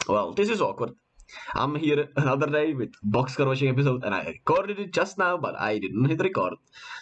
Well, this is awkward. I'm here another day with boxcar watching episode, and I recorded it just now, but I didn't hit record.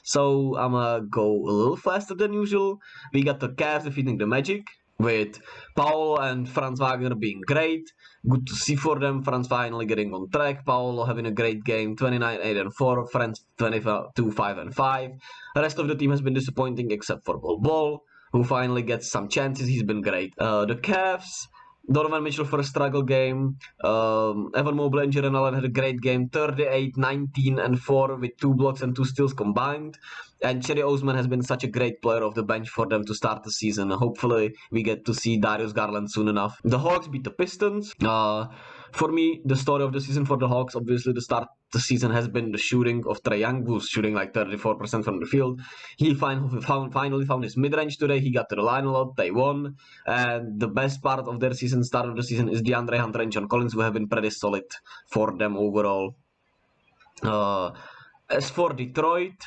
So I'ma go a little faster than usual. We got the Cavs defeating the Magic with Paolo and Franz Wagner being great. Good to see for them. Franz finally getting on track. Paolo having a great game, 29, 8 and 4. Franz 22, 5 and 5. The rest of the team has been disappointing except for Bol, who finally gets some chances. He's been great. The Cavs. Donovan Mitchell for a struggle game. Evan Mobley and Jaren Allen had a great game, 38, 19, and 4 with 2 blocks and 2 steals combined. And Cherry Osman has been such a great player off the bench for them to start the season. Hopefully, we get to see Darius Garland soon enough. The Hawks beat the Pistons. For me, the story of the season for the Hawks, obviously, the start of the season has been the shooting of Trae Young, who's shooting like 34% from the field. He finally found his mid-range today. He got to the line a lot. They won. And the best part of their season, start of the season, is DeAndre Hunter and John Collins, who have been pretty solid for them overall. As for Detroit,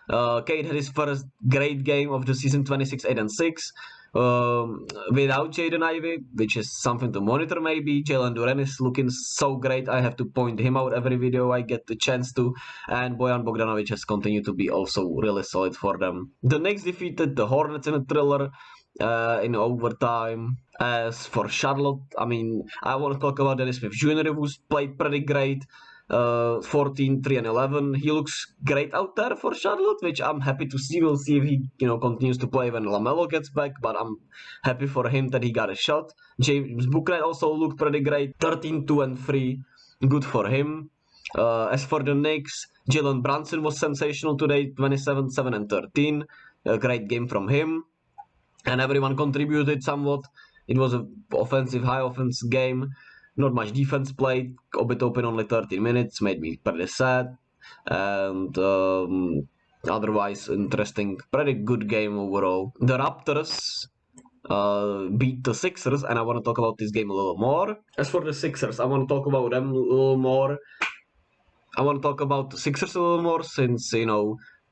Cade had his first great game of the season, 26, 8 and 6. Without Jaden Ivey, which is something to monitor maybe. Jalen Duren is looking so great. I have to point him out every video I get the chance to. And Bojan Bogdanovic has continued to be also really solid for them. The Knicks defeated the Hornets in a thriller in overtime. As for Charlotte, I want to talk about Dennis Smith Jr., who's played pretty great. 14, 3 and 11. He looks great out there for Charlotte, which I'm happy to see. We'll see if he continues to play when LaMelo gets back, but I'm happy for him that he got a shot. James Booker also looked pretty great, 13, 2 and 3. Good for him. As for the Knicks, Jalen Brunson was sensational today, 27, 7 and 13. A great game from him. And everyone contributed somewhat. It was an high offense game. Not much defense played. Obit Open only 13 minutes. Made me pretty sad. And otherwise, interesting. Pretty good game overall. The Raptors beat the Sixers, and I want to talk about this game a little more. As for the Sixers, I want to talk about them a little more. I want to talk about the Sixers a little more since,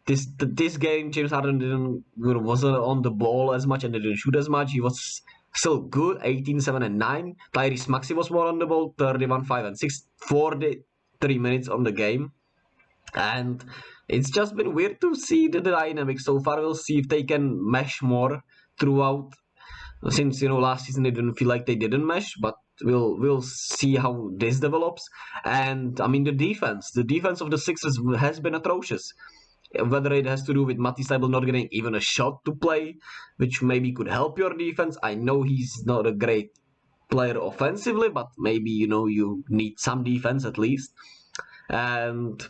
this game, James Harden wasn't on the ball as much and didn't shoot as much. He was still good, 18, 7 and 9. Tyrese Maxey was more on the ball, 31, 5 and 6, 43 minutes on the game. And it's just been weird to see the dynamics so far. We'll see if they can mesh more throughout. Since, last season it didn't feel like they didn't mesh, but we'll see how this develops. And, the defense of the Sixers has been atrocious. Whether it has to do with Matisse Thybulle not getting even a shot to play, which maybe could help your defense. I know he's not a great player offensively, but maybe, you need some defense at least. And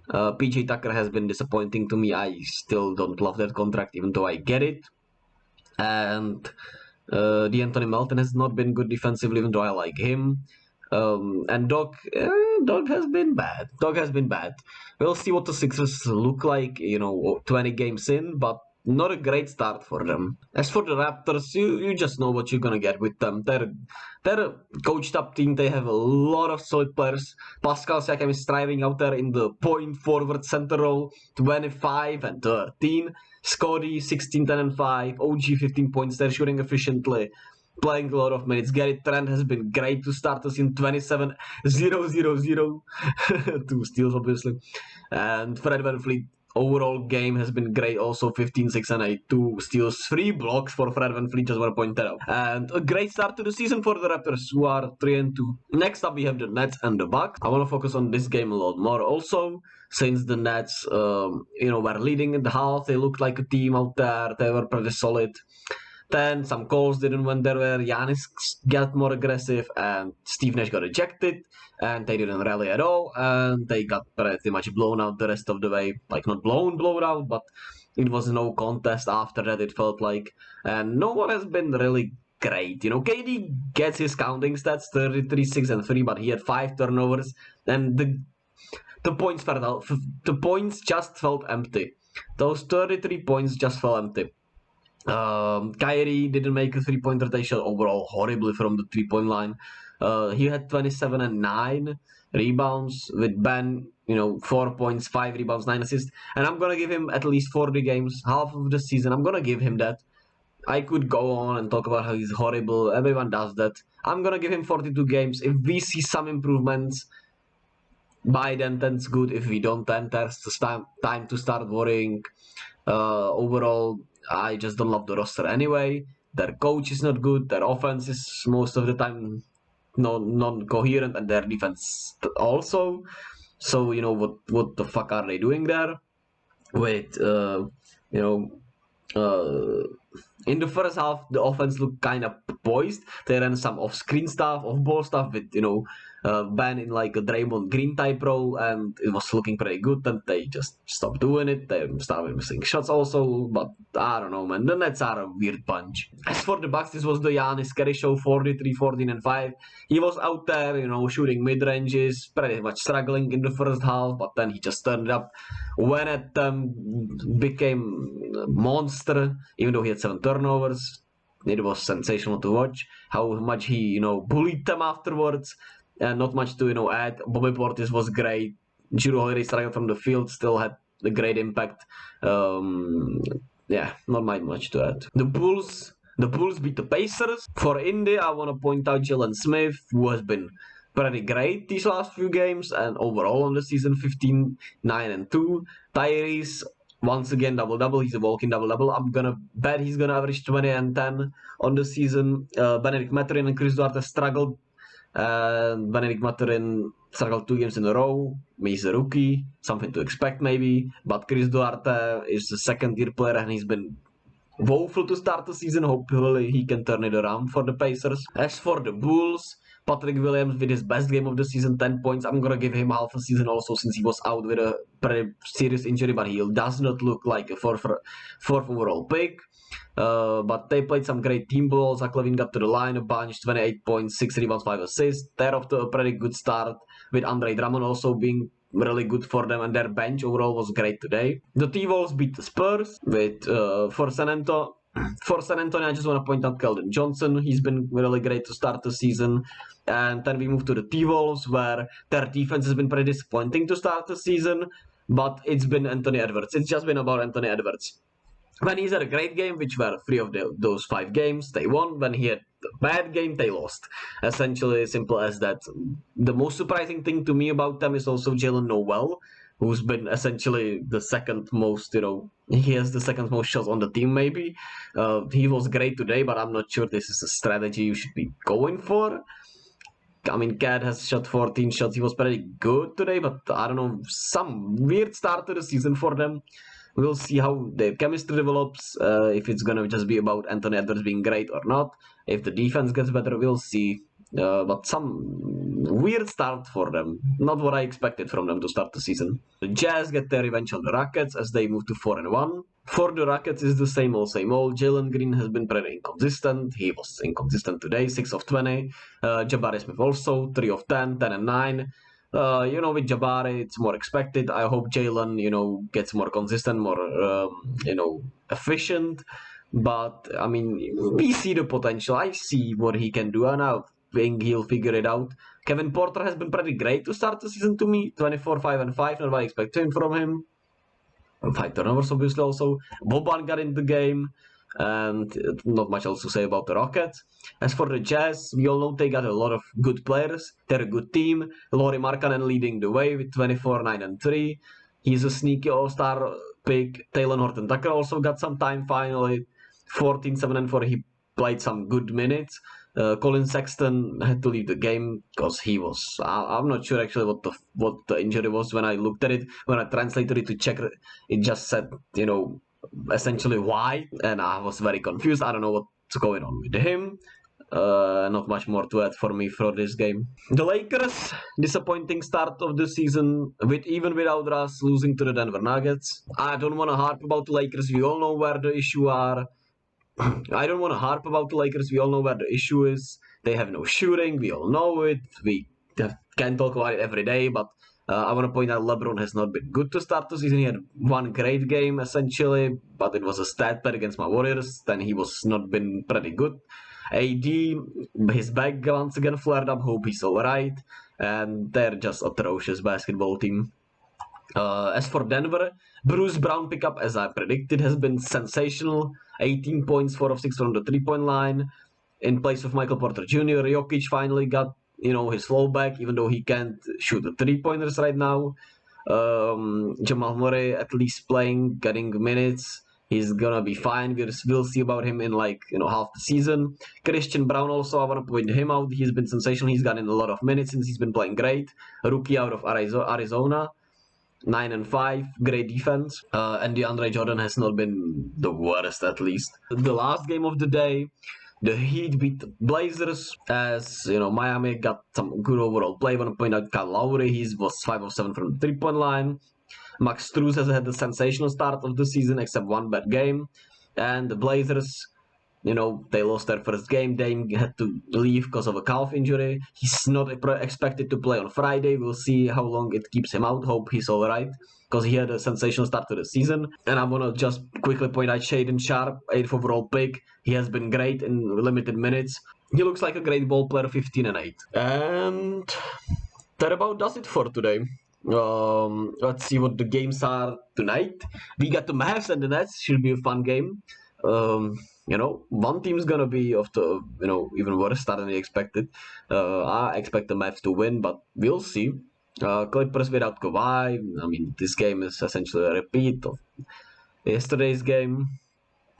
PJ Tucker has been disappointing to me. I still don't love that contract, even though I get it. And D'Anthony Melton has not been good defensively, even though I like him. And Dog has been bad. We'll see what the Sixers look like, 20 games in, but not a great start for them. As for the Raptors, you just know what you're gonna get with them. They're a coached up team. They have a lot of solid players. Pascal Siakam is thriving out there in the point forward center role, 25 and 13. Scotty 16, 10 and 5. OG 15 points. They're shooting efficiently. Playing a lot of minutes. Gary Trent has been great to start the season, 27, 0, 0, 0. 2 steals, obviously. And Fred VanVleet, overall game has been great. Also 15, 6, and 8. 2 steals, 3 blocks for Fred VanVleet, just want to point that out. And a great start to the season for the Raptors, who are 3 and 2. Next up, we have the Nets and the Bucks. I want to focus on this game a lot more also, since the Nets, were leading in the half. They looked like a team out there. They were pretty solid. Then some calls didn't went their way. Giannis got more aggressive, and Steve Nash got ejected, and they didn't rally at all, and they got pretty much blown out the rest of the way. Like, not blown out, but it was no contest after that, it felt like. And no one has been really great. KD gets his counting stats, 33, 6 and 3, but he had 5 turnovers, and the points just felt empty. Those 33 points just felt empty. Kyrie didn't make a 3-pointer. They shot overall horribly from the 3-point line. He had 27 and 9 rebounds with Ben, 4 points, 5 rebounds, 9 assists. And I'm going to give him at least 40 games, half of the season. I'm going to give him that. I could go on and talk about how he's horrible. Everyone does that. I'm gonna give him 42 games. If we see some improvements, by then that's good. If we don't, then there's time to start worrying. Overall, I just don't love the roster anyway. Their coach is not good. Their offense is most of the time non-coherent, and their defense also. So what the fuck are they doing there? With you know in the first half, the offense looked kind of poised. They ran some off-screen stuff, off-ball stuff with, Ben in like a Draymond Green type role, and it was looking pretty good. Then they just stopped doing it. They started missing shots also, but I don't know, man. The Nets are a weird bunch. As for the Bucks, this was the Giannis carry show, 43, 14, and 5. He was out there, shooting mid-ranges, pretty much struggling in the first half, but then he just turned it up. Went at them, became a monster, even though he had 7 turnovers. It was sensational to watch how much he, bullied them afterwards, and not much to, add. Bobby Portis was great. Jrue Holiday struggled from the field, still had a great impact. Yeah, not much to add. The Bulls beat the Pacers. For Indy, I want to point out Jalen Smith, who has been pretty great these last few games, and overall on the season 15, 9 and 2. Tyrese, once again double-double. He's a walking double-double. I'm gonna bet he's gonna average 20 and 10 on the season. Benedict Mathurin and Chris Duarte struggled. Benedict Mathurin struggled 2 games in a row. He's a rookie, something to expect maybe. But Chris Duarte is a second-year player, and he's been woeful to start the season. Hopefully he can turn it around for the Pacers. As for the Bulls, Patrick Williams with his best game of the season, 10 points. I'm gonna give him half a season also, since he was out with a pretty serious injury, but he does not look like a fourth overall pick. But they played some great team ball. Zach LaVine got to the line a bunch, 28 points, 6 rebounds, 5 assists. They're off to a pretty good start, with Andre Drummond also being really good for them, and their bench overall was great today. The T-Wolves beat the Spurs with for San Antonio. For San Antonio, I just want to point out Keldon Johnson. He's been really great to start the season. And then we move to the T-Wolves, where their defense has been pretty disappointing to start the season. But it's been Anthony Edwards. It's just been about Anthony Edwards. When he's had a great game, which were 3 of those 5 games, they won. When he had a bad game, they lost. Essentially, simple as that. The most surprising thing to me about them is also Jalen Noel, who's been essentially the second most, he has the second most shots on the team maybe. He was great today, but I'm not sure this is a strategy you should be going for. I mean, Cat has shot 14 shots. He was pretty good today, but I don't know, some weird start to the season for them. We'll see how their chemistry develops, if it's going to just be about Anthony Edwards being great or not. If the defense gets better, we'll see. But some weird start for them. Not what I expected from them to start the season. The Jazz get their revenge on the Rockets as they move to 4-1. For the Rockets, it's the same old, same old. Jalen Green has been pretty inconsistent. He was inconsistent today, 6 of 20. Jabari Smith also, 3 of 10, 10 and 9. With Jabari, it's more expected. I hope Jalen, gets more consistent, more, efficient. But, I mean, we see the potential. I see what he can do, and I think he'll figure it out. Kevin Porter has been pretty great to start the season to me. 24, 5 and 5, not what I expected from him. 5 turnovers, obviously, also. Boban got in the game. And not much else to say about the Rockets. As for the Jazz, we all know they got a lot of good players. They're a good team. Lauri Markkanen leading the way with 24, 9 and 3. He's a sneaky all-star pick. Taylor Horton-Tucker also got some time finally. 14, 7 and 4. He played some good minutes. Colin Sexton had to leave the game because he was... I'm not sure actually what the injury was when I looked at it. When I translated it to check, it just said, essentially why, and I was very confused. I don't know what's going on with him. Not much more to add for me for this game. The Lakers, disappointing start of the season, even without Russ losing to the Denver Nuggets. I don't want to harp about the Lakers. We all know where the issue are. I don't want to harp about the Lakers. We all know where the issue is. They have no shooting. We all know it. We can't talk about it every day, but I want to point out LeBron has not been good to start the season. He had 1 great game, essentially, but it was a stat pad against my Warriors. Then he was not been pretty good. AD, his back once again flared up. Hope he's alright. And they're just atrocious basketball team. As for Denver, Bruce Brown pickup, as I predicted, has been sensational. 18 points, 4 of 6 from the 3-point line. In place of Michael Porter Jr., Jokic finally got his flow back, even though he can't shoot the 3-pointers right now. Jamal Murray at least playing, getting minutes. He's gonna be fine. We'll see about him in half the season. Christian Brown also, I want to point him out. He's been sensational. He's gotten a lot of minutes since he's been playing great. A rookie out of Arizona. 9 and 5, great defense. And DeAndre Jordan has not been the worst, at least. The last game of the day, the Heat beat the Blazers, as Miami got some good overall play. I want to point out Kyle Lowry, he was 5 of 7 from the 3-point line. Max Strus has had a sensational start of the season, except one bad game. And the Blazers, they lost their first game. Dame had to leave because of a calf injury. He's not expected to play on Friday. We'll see how long it keeps him out. Hope he's all right, because he had a sensational start to the season. And I want to just quickly point out Shaedon Sharpe, 8th overall pick. He has been great in limited minutes. He looks like a great ball player, 15 and 8. And that about does it for today. Let's see what the games are tonight. We got the Mavs and the Nets. Should be a fun game. One team's gonna be of the even worse start than we expected. I expect the Mavs to win, but we'll see. Clippers without Kawhi. I mean, this game is essentially a repeat of yesterday's game.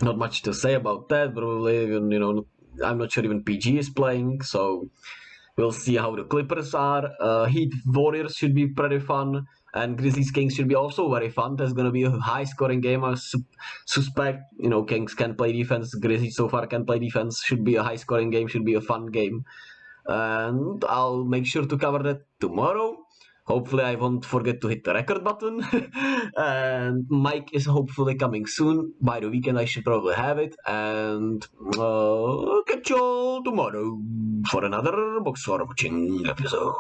Not much to say about that. Probably, I'm not sure even PG is playing, so we'll see how the Clippers are. Heat Warriors should be pretty fun. And Grizzlies Kings should be also very fun. There's going to be a high-scoring game. I suspect, Kings can play defense. Grizzlies so far can play defense. Should be a high-scoring game. Should be a fun game. And I'll make sure to cover that tomorrow. Hopefully, I won't forget to hit the record button. And Mike is hopefully coming soon. By the weekend, I should probably have it. And catch y'all tomorrow for another Box Score Watching episode.